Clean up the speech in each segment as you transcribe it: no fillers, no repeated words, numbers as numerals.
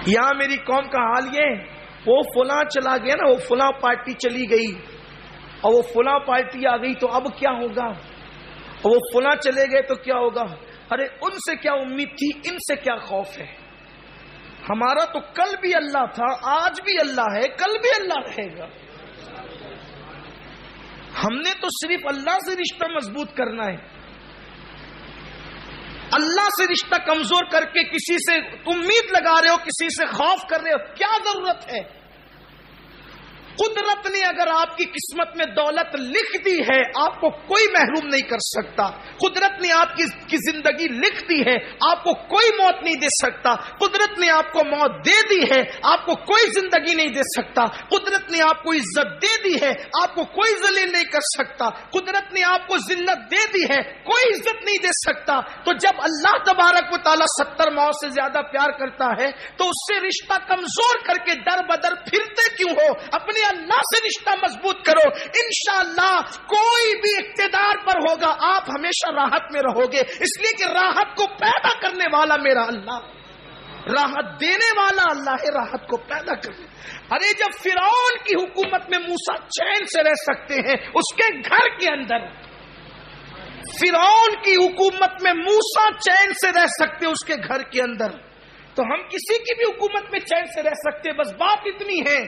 یہاں میری قوم کا حال یہ، وہ فلاں چلا گیا نا، وہ فلاں پارٹی چلی گئی اور وہ فلاں پارٹی آ گئی تو اب کیا ہوگا، اور وہ فلاں چلے گئے تو کیا ہوگا۔ ارے ان سے کیا امید تھی، ان سے کیا خوف ہے؟ ہمارا تو کل بھی اللہ تھا، آج بھی اللہ ہے، کل بھی اللہ رہے گا۔ ہم نے تو صرف اللہ سے رشتہ مضبوط کرنا ہے۔ اللہ سے رشتہ کمزور کر کے کسی سے امید لگا رہے ہو، کسی سے خوف کر رہے ہو، کیا ضرورت ہے؟ قدرت نے اگر آپ کی قسمت میں دولت لکھ دی ہے، آپ کو کوئی محروم نہیں کر سکتا۔ قدرت نے آپ کی زندگی لکھ دی ہے، آپ کو کوئی موت نہیں دے سکتا۔ قدرت نے آپ کو موت دے دی ہے، آپ کو کوئی زندگی نہیں دے سکتا۔ قدرت نے آپ کو عزت دے دی ہے، آپ کو کوئی ذلیل نہیں کر سکتا۔ قدرت نے آپ کو ذلت دے دی ہے، کوئی عزت نہیں دے سکتا۔ تو جب اللہ تبارک و تعالیٰ 70 ماؤں سے زیادہ پیار کرتا ہے تو اس سے رشتہ کمزور کر کے در بدر پھرتے کیوں ہو؟ اپنے اللہ سے رشتہ مضبوط کرو، انشاءاللہ کوئی بھی اقتدار پر ہوگا آپ ہمیشہ راحت میں رہو گے، اس لیے کہ راحت کو پیدا کرنے والا میرا اللہ، راحت دینے والا اللہ ہے، راحت کو پیدا کرنے۔ ارے جب فرعون کی حکومت میں موسیٰ چین سے رہ سکتے ہیں اس کے گھر کے اندر، فرعون کی حکومت میں موسیٰ چین سے رہ سکتے اس کے گھر کے اندر، تو ہم کسی کی بھی حکومت میں چین سے رہ سکتے۔ بس بات اتنی ہے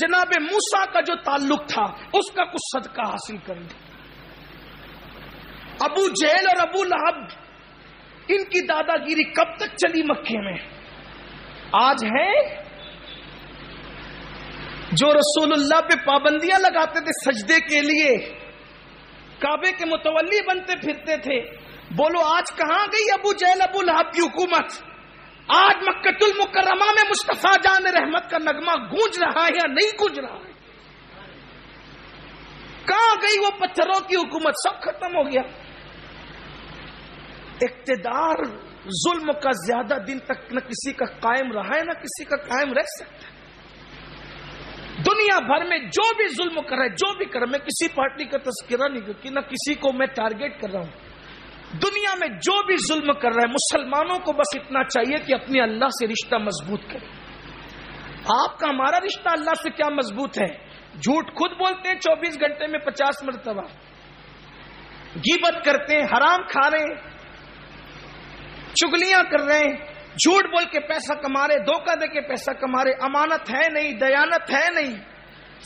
جناب موسیٰ کا جو تعلق تھا اس کا کچھ صدقہ حاصل کریں۔ ابو جہل اور ابو لہب ان کی دادا گیری کب تک چلی مکے میں؟ آج ہے جو رسول اللہ پہ پابندیاں لگاتے تھے سجدے کے لیے، کعبے کے متولی بنتے پھرتے تھے، بولو آج کہاں گئی ابو جہل ابو لہب کی حکومت؟ آج مکۃ المکرمہ میں مصطفیٰ جان رحمت کا نغمہ گونج رہا ہے یا نہیں گونج رہا ہے؟ کہاں گئی وہ پتھروں کی حکومت؟ سب ختم ہو گیا۔ اقتدار ظلم کا زیادہ دن تک نہ کسی کا قائم رہا ہے نہ کسی کا قائم رہ سکتا ہے۔ دنیا بھر میں جو بھی ظلم کر رہا ہے، جو بھی کر رہا ہے، میں کسی پارٹی کا تذکرہ نہیں کرتی، نہ کسی کو میں ٹارگیٹ کر رہا ہوں۔ دنیا میں جو بھی ظلم کر رہا ہے، مسلمانوں کو بس اتنا چاہیے کہ اپنے اللہ سے رشتہ مضبوط کرے۔ آپ کا ہمارا رشتہ اللہ سے کیا مضبوط ہے؟ جھوٹ خود بولتے ہیں 24 گھنٹے میں 50 مرتبہ، غیبت کرتے ہیں، حرام کھا رہے ہیں، چگلیاں کر رہے ہیں، جھوٹ بول کے پیسہ کما رہے، دھوکہ دے کے پیسہ کما رہے، امانت ہے نہیں، دیانت ہے نہیں،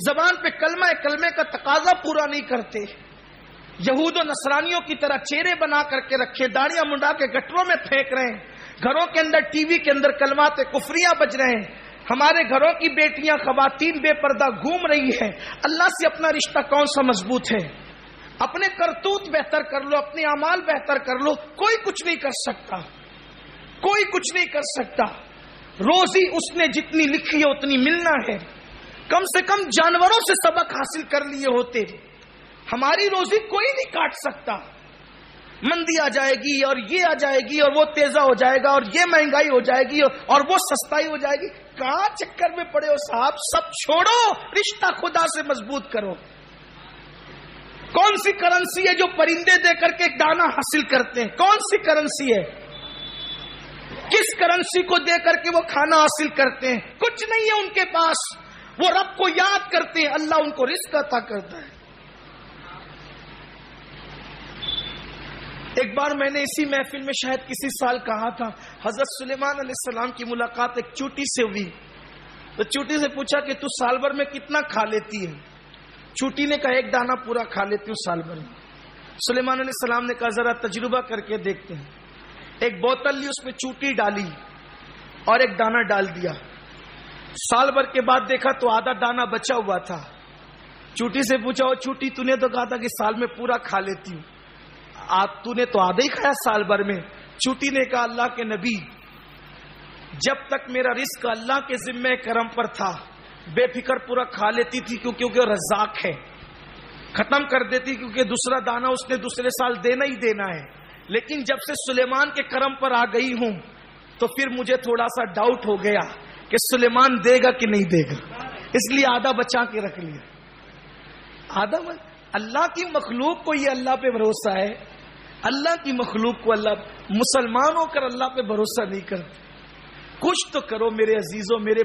زبان پہ کلمے کا تقاضا پورا نہیں کرتے، یہود و نصرانیوں کی طرح چہرے بنا کر کے رکھے، داڑیاں منڈا کے گٹروں میں پھینک رہے ہیں، گھروں کے اندر ٹی وی کے اندر کلمات کفریاں بج رہے ہیں، ہمارے گھروں کی بیٹیاں خواتین بے پردہ گھوم رہی ہیں۔ اللہ سے اپنا رشتہ کون سا مضبوط ہے؟ اپنے کرتوت بہتر کر لو، اپنے اعمال بہتر کر لو، کوئی کچھ نہیں کر سکتا، کوئی کچھ نہیں کر سکتا۔ روزی اس نے جتنی لکھی ہے اتنی ملنا ہے، کم سے کم جانوروں سے سبق حاصل کر لیے ہوتے، ہماری روزی کوئی نہیں کاٹ سکتا۔ مندی آ جائے گی اور یہ آ جائے گی اور وہ تیزہ ہو جائے گا اور یہ مہنگائی ہو جائے گی اور وہ سستائی ہو جائے گی، کہاں چکر میں پڑے ہو صاحب؟ سب چھوڑو، رشتہ خدا سے مضبوط کرو۔ کون سی کرنسی ہے جو پرندے دے کر کے ایک دانہ حاصل کرتے ہیں؟ کون سی کرنسی ہے؟ کس کرنسی کو دے کر کے وہ کھانا حاصل کرتے ہیں؟ کچھ نہیں ہے ان کے پاس، وہ رب کو یاد کرتے ہیں، اللہ ان کو رزق عطا کرتا ہے۔ ایک بار میں نے اسی محفل میں شاید کسی سال کہا تھا، حضرت سلیمان علیہ السلام کی ملاقات ایک چوٹی سے ہوئی، تو چوٹی سے پوچھا کہ تو سال بھر میں کتنا کھا لیتی ہے؟ چوٹی نے کہا ایک دانہ پورا کھا لیتی ہوں سال بھر میں۔ سلیمان علیہ السلام نے کہا ذرا تجربہ کر کے دیکھتے ہیں۔ ایک بوتل لی، اس میں چوٹی ڈالی اور ایک دانہ ڈال دیا، سال بھر کے بعد دیکھا تو آدھا دانہ بچا ہوا تھا۔ چوٹی سے پوچھا وہ چوٹی تو نے تو کہا تھا کہ سال میں پورا کھا لیتی ہوں، تو نے تو آدھا ہی کھایا سال بھر میں۔ چوٹی نے کہا اللہ کے نبی، جب تک میرا رزق اللہ کے ذمہ کرم پر تھا بے فکر پورا کھا لیتی تھی، کیونکہ وہ رزاق ہے، ختم کر دیتی کیونکہ دوسرا دانہ اس نے دوسرے سال دینا ہی دینا ہے۔ لیکن جب سے سلیمان کے کرم پر آ گئی ہوں تو پھر مجھے تھوڑا سا ڈاؤٹ ہو گیا کہ سلیمان دے گا کہ نہیں دے گا، اس لیے آدھا بچا کے رکھ لیا۔ آدھا اللہ کی مخلوق کو یہ اللہ پہ بھروسہ ہے، اللہ کی مخلوق کو اللہ، مسلمان ہو کر اللہ پہ بھروسہ نہیں کرتے۔ کچھ تو کرو میرے عزیزوں، میرے